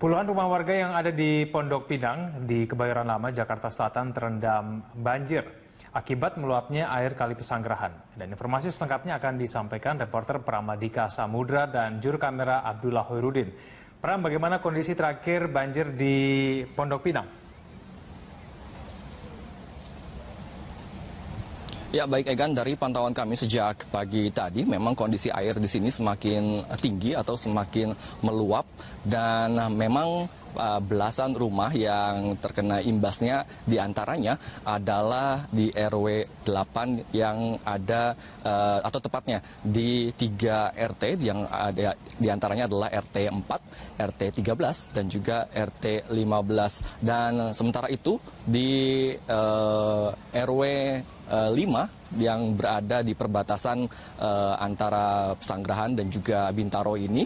Puluhan rumah warga yang ada di Pondok Pinang di Kebayoran Lama, Jakarta Selatan terendam banjir akibat meluapnya air Kali Pesanggerahan. Dan informasi selengkapnya akan disampaikan reporter Pramadika Samudra dan juru kamera Abdullah Hoirudin. Pram, bagaimana kondisi terakhir banjir di Pondok Pinang? Ya, baik Egan, dari pantauan kami sejak pagi tadi memang kondisi air di sini semakin tinggi atau semakin meluap dan memang belasan rumah yang terkena imbasnya diantaranya adalah di RW 8 yang ada atau tepatnya di 3 RT yang ada diantaranya adalah RT 4, RT 13 dan juga RT 15. Dan sementara itu di RW 5 yang berada di perbatasan antara Pesanggerahan dan juga Bintaro ini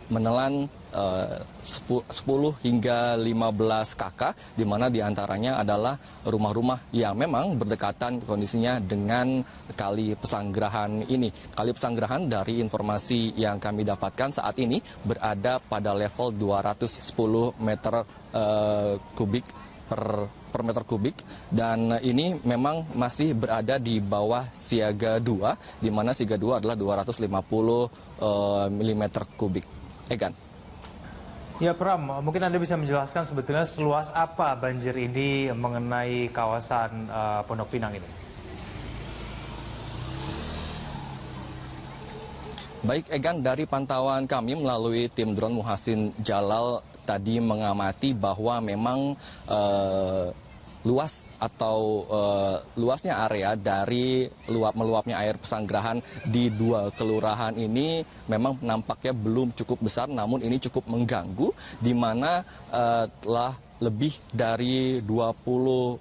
menelan 10 hingga 15 kakak, di mana diantaranya adalah rumah-rumah yang memang berdekatan kondisinya dengan Kali Pesanggerahan ini. Kali Pesanggerahan dari informasi yang kami dapatkan saat ini berada pada level 210 meter kubik per meter kubik, dan ini memang masih berada di bawah siaga 2, di mana siaga 2 adalah 250 mm kubik. Egan. Ya Pram, mungkin Anda bisa menjelaskan sebetulnya seluas apa banjir ini mengenai kawasan Pondok Pinang ini? Baik Egan, dari pantauan kami melalui tim drone Muhasin Jalal tadi mengamati bahwa memang luas atau luasnya area dari meluapnya air Pesanggerahan di 2 kelurahan ini memang nampaknya belum cukup besar, namun ini cukup mengganggu, di mana telah lebih dari 20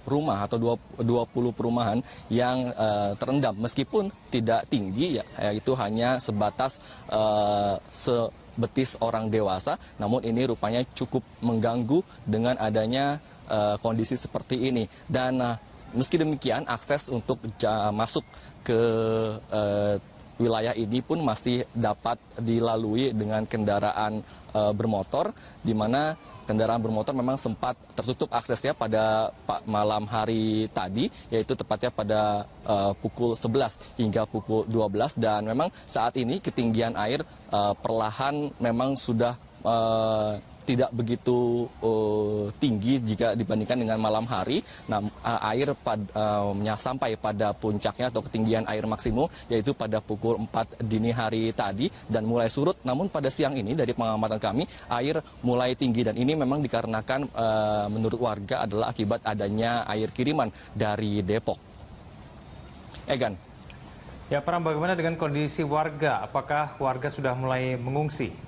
rumah atau 20 perumahan yang terendam, meskipun tidak tinggi, yaitu hanya sebatas sebetis orang dewasa, namun ini rupanya cukup mengganggu dengan adanya kondisi seperti ini. Dan meski demikian, akses untuk masuk ke wilayah ini pun masih dapat dilalui dengan kendaraan bermotor, di mana kendaraan bermotor memang sempat tertutup aksesnya pada malam hari tadi, yaitu tepatnya pada pukul 11 hingga pukul 12. Dan memang saat ini ketinggian air perlahan memang sudah tidak begitu tinggi jika dibandingkan dengan malam hari. Nah, air sampai pada puncaknya atau ketinggian air maksimum yaitu pada pukul 4 dini hari tadi dan mulai surut. Namun pada siang ini dari pengamatan kami air mulai tinggi, dan ini memang dikarenakan menurut warga adalah akibat adanya air kiriman dari Depok. Egan. Ya Pram, bagaimana dengan kondisi warga? Apakah warga sudah mulai mengungsi?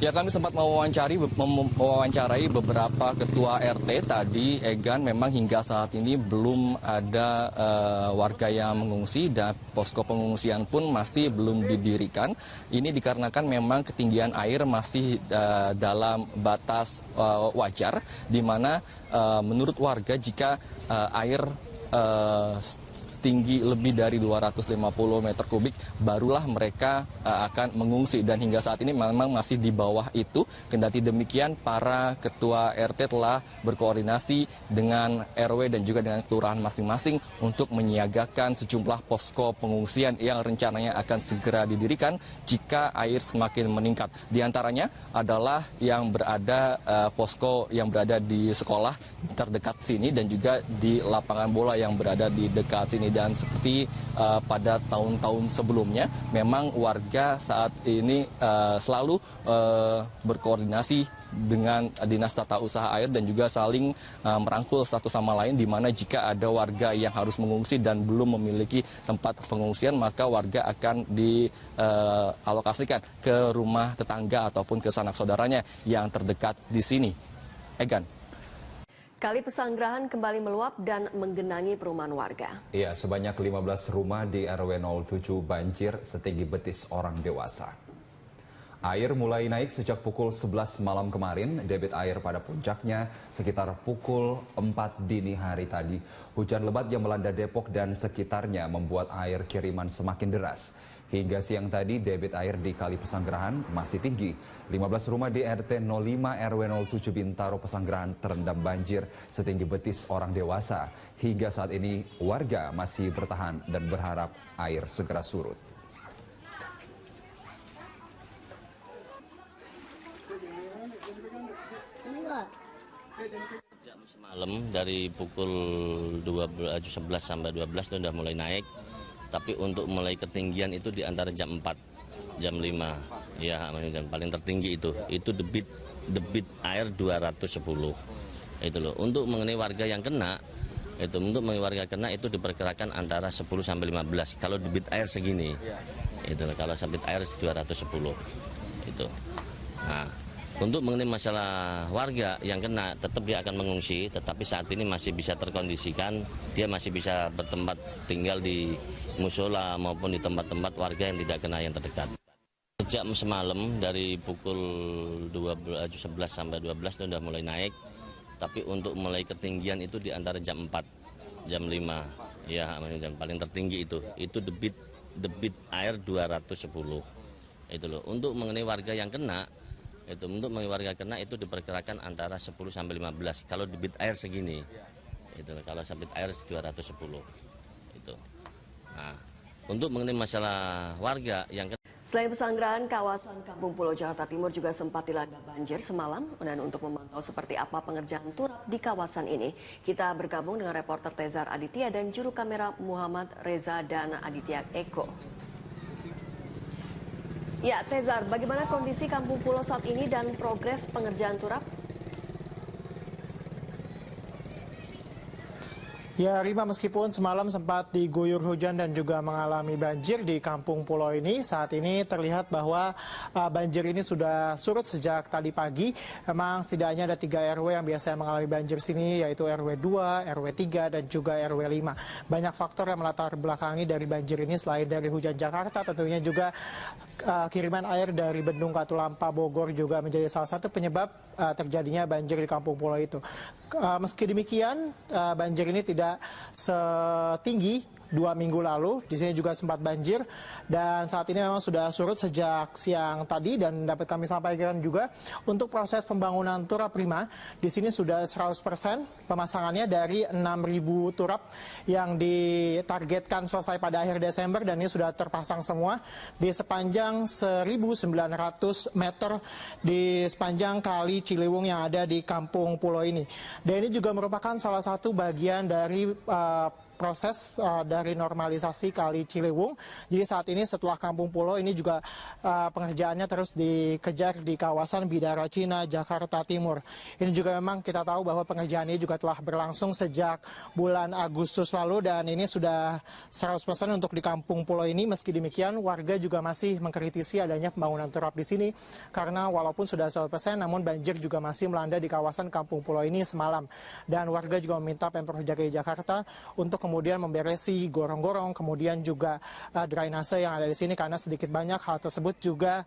Ya, kami sempat mewawancarai beberapa ketua RT tadi, Egan. Memang hingga saat ini belum ada warga yang mengungsi dan posko pengungsian pun masih belum didirikan. Ini dikarenakan memang ketinggian air masih dalam batas wajar, di mana menurut warga jika air tinggi lebih dari 250 meter kubik barulah mereka akan mengungsi, dan hingga saat ini memang masih di bawah itu. Kendati demikian, para ketua RT telah berkoordinasi dengan RW dan juga dengan kelurahan masing-masing untuk menyiagakan sejumlah posko pengungsian yang rencananya akan segera didirikan jika air semakin meningkat. Di antaranya adalah yang berada posko yang berada di sekolah terdekat sini dan juga di lapangan bola yang berada di dekat sini. Dan seperti pada tahun-tahun sebelumnya, memang warga saat ini selalu berkoordinasi dengan Dinas Tata Usaha Air dan juga saling merangkul satu sama lain, di mana jika ada warga yang harus mengungsi dan belum memiliki tempat pengungsian, maka warga akan dialokasikan ke rumah tetangga ataupun ke sanak saudaranya yang terdekat di sini. Egan. Kali Pesanggerahan kembali meluap dan menggenangi perumahan warga. Iya, sebanyak 15 rumah di RW 07 banjir setinggi betis orang dewasa. Air mulai naik sejak pukul 11 malam kemarin. Debit air pada puncaknya sekitar pukul 4 dini hari tadi. Hujan lebat yang melanda Depok dan sekitarnya membuat air kiriman semakin deras. Hingga siang tadi, debit air di Kali Pesanggerahan masih tinggi. 15 rumah di RT 05 RW 07 Bintaro Pesanggerahan terendam banjir setinggi betis orang dewasa. Hingga saat ini, warga masih bertahan dan berharap air segera surut. Jam semalam dari pukul 11 sampai 12 itu sudah mulai naik. Tapi untuk mulai ketinggian itu di antara jam 4, jam 5. Ya, yang paling tertinggi itu debit air 210. Itu loh. Untuk mengenai warga yang kena, itu diperkirakan antara 10 sampai 15. Kalau debit air segini. Itu loh, kalau debit air 210. Itu. Nah, untuk mengenai masalah warga yang kena, tetap dia akan mengungsi, tetapi saat ini masih bisa terkondisikan, dia masih bisa bertempat tinggal di musola maupun di tempat-tempat warga yang tidak kena yang terdekat. Sejak semalam dari pukul 11 sampai 12 itu sudah mulai naik, tapi untuk mulai ketinggian itu di antara jam 4, jam 5. Ya, yang paling tertinggi itu debit air 210. Itu loh. Untuk mengenai warga yang kena, itu diperkirakan antara 10 sampai 15. Kalau debit air segini. Itu kalau debit air 210. Itu. Nah, untuk mengenai masalah warga yang Selain Pesanggerahan, kawasan Kampung Pulau Jakarta Timur juga sempat dilanda banjir semalam. Dan untuk memantau seperti apa pengerjaan turap di kawasan ini, kita bergabung dengan reporter Tezar Aditya dan juru kamera Muhammad Reza dan Aditya Eko. Ya, Tezar, bagaimana kondisi Kampung Pulau saat ini dan progres pengerjaan turap? Ya, Rima, meskipun semalam sempat diguyur hujan dan juga mengalami banjir di Kampung Pulau ini, saat ini terlihat bahwa banjir ini sudah surut sejak tadi pagi. Memang setidaknya ada 3 RW yang biasanya mengalami banjir sini, yaitu RW 2, RW 3, dan juga RW 5. Banyak faktor yang melatar belakangi dari banjir ini selain dari hujan Jakarta, tentunya juga kiriman air dari Bendung Katulampa Bogor juga menjadi salah satu penyebab terjadinya banjir di Kampung Pulau itu. Meski demikian, banjir ini tidak setinggi 2 minggu lalu. Di sini juga sempat banjir dan saat ini memang sudah surut sejak siang tadi, dan dapat kami sampaikan juga untuk proses pembangunan turap Rima di sini sudah 100% pemasangannya dari 6.000 turap yang ditargetkan selesai pada akhir Desember, dan ini sudah terpasang semua di sepanjang 1.900 meter di sepanjang Kali Ciliwung yang ada di Kampung Pulau ini. Dan ini juga merupakan salah satu bagian dari proses dari normalisasi Kali Ciliwung. Jadi saat ini setelah Kampung Pulau ini juga pengerjaannya terus dikejar di kawasan Bidara Cina, Jakarta Timur. Ini juga memang kita tahu bahwa pengerjaan ini juga telah berlangsung sejak bulan Agustus lalu, dan ini sudah 100% untuk di Kampung Pulau ini. Meski demikian, warga juga masih mengkritisi adanya pembangunan turap di sini karena walaupun sudah 100%, namun banjir juga masih melanda di kawasan Kampung Pulau ini semalam. Dan warga juga meminta Pemprov DKI Jakarta untuk kemudian memberesi gorong-gorong, kemudian juga drainase yang ada di sini, karena sedikit banyak hal tersebut juga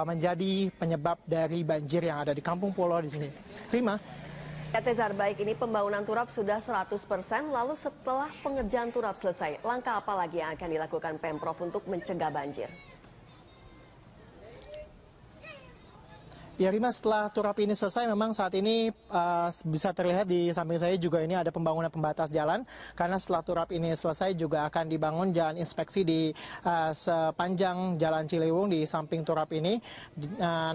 menjadi penyebab dari banjir yang ada di Kampung Pulau di sini. Rima. Ya, Tezar, baik, ini pembangunan turap sudah 100%, lalu setelah pengerjaan turap selesai, langkah apa lagi yang akan dilakukan Pemprov untuk mencegah banjir? Ya, Rima, setelah turap ini selesai, memang saat ini bisa terlihat di samping saya juga ini ada pembangunan pembatas jalan, karena setelah turap ini selesai juga akan dibangun jalan inspeksi di sepanjang Jalan Ciliwung di samping turap ini.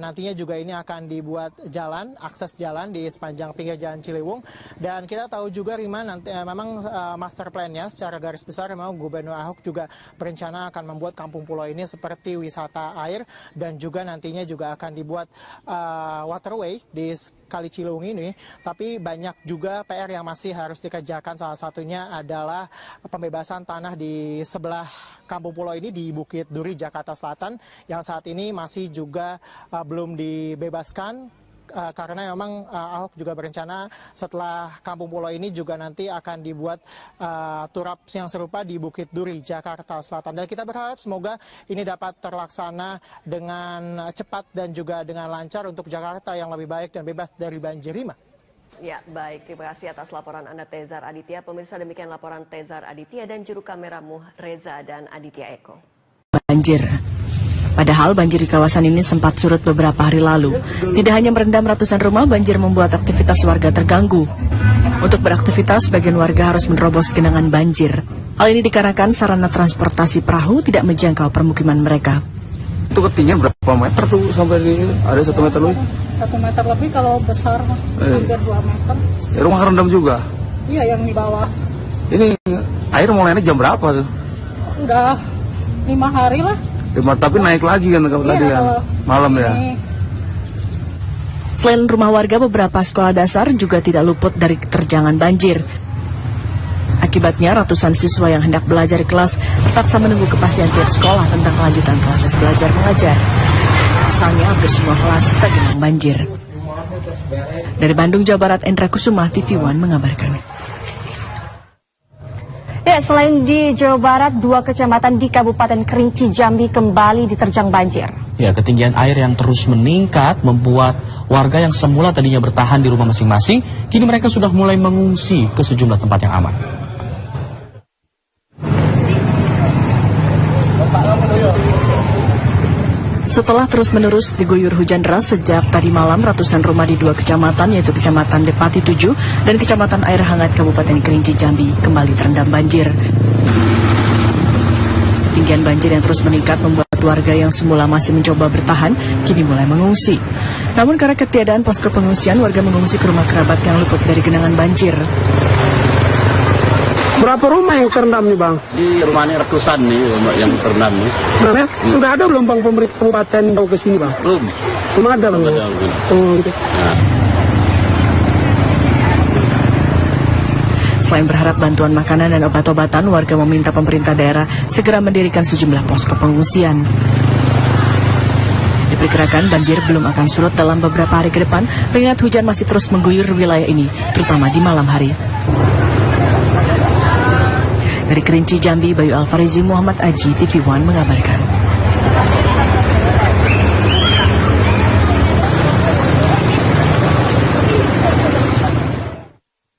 Nantinya juga ini akan dibuat jalan, akses jalan di sepanjang pinggir Jalan Ciliwung. Dan kita tahu juga, Rima, nanti memang master plan-nya secara garis besar memang Gubernur Ahok juga berencana akan membuat Kampung Pulau ini seperti wisata air, dan juga nantinya juga akan dibuat waterway di Kali Ciliwung ini. Tapi banyak juga PR yang masih harus dikerjakan, salah satunya adalah pembebasan tanah di sebelah Kampung Pulau ini di Bukit Duri, Jakarta Selatan, yang saat ini masih juga belum dibebaskan. Karena memang Ahok juga berencana setelah Kampung Pulau ini juga nanti akan dibuat turap yang serupa di Bukit Duri, Jakarta Selatan. Dan kita berharap semoga ini dapat terlaksana dengan cepat dan juga dengan lancar untuk Jakarta yang lebih baik dan bebas dari banjir, Rima. Ya, baik. Terima kasih atas laporan Anda, Tezar Aditya. Pemirsa, demikian laporan Tezar Aditya dan juru kamera Reza dan Aditya Eko. banjir. Padahal banjir di kawasan ini sempat surut beberapa hari lalu. Tidak hanya merendam ratusan rumah, banjir membuat aktivitas warga terganggu. Untuk beraktivitas, sebagian warga harus menerobos genangan banjir. Hal ini dikarenakan sarana transportasi perahu tidak menjangkau permukiman mereka. Itu ketinggian berapa meter tuh sampai di ada 1 meter lebih? 1 meter lebih kalau besar, hampir 2 meter. Rumah rendam juga? Iya, yang di bawah. Ini air mulainya jam berapa tuh? Udah 5 hari lah. Tapi naik lagi kan tadi kan? Malam ya? Selain rumah warga, beberapa sekolah dasar juga tidak luput dari terjangan banjir. Akibatnya, ratusan siswa yang hendak belajar di kelas terpaksa menunggu kepastian pihak sekolah tentang kelanjutan proses belajar mengajar. Misalnya, hampir semua kelas tergenang banjir. Dari Bandung, Jawa Barat, Endra Kusuma, TV One mengabarkan. Ya, selain di Jawa Barat, 2 kecamatan di Kabupaten Kerinci Jambi kembali diterjang banjir. Ya, ketinggian air yang terus meningkat membuat warga yang semula tadinya bertahan di rumah masing-masing, kini mereka sudah mulai mengungsi ke sejumlah tempat yang aman. Setelah terus-menerus diguyur hujan deras sejak tadi malam, ratusan rumah di 2 kecamatan, yaitu Kecamatan Depati 7 dan Kecamatan Air Hangat Kabupaten Kerinci Jambi, kembali terendam banjir. Ketinggian banjir yang terus meningkat membuat warga yang semula masih mencoba bertahan, kini mulai mengungsi. Namun karena ketiadaan posko pengungsian, warga mengungsi ke rumah kerabat yang luput dari genangan banjir. Berapa rumah yang terendam nih, Bang? Di rumah ini ratusan nih yang terendam nih. Nah, sudah ada belum, Bang, pemerintah kabupaten tahu ke sini, Bang? Belum. Belum ada, Bang. Gitu. Selain berharap bantuan makanan dan obat-obatan, warga meminta pemerintah daerah segera mendirikan sejumlah posko pengungsian. Diperkirakan banjir belum akan surut dalam beberapa hari ke depan, mengingat hujan masih terus mengguyur wilayah ini, terutama di malam hari. Dari Kerinci Jambi, Bayu Alfarizi, Muhammad Aji, TV One mengabarkan.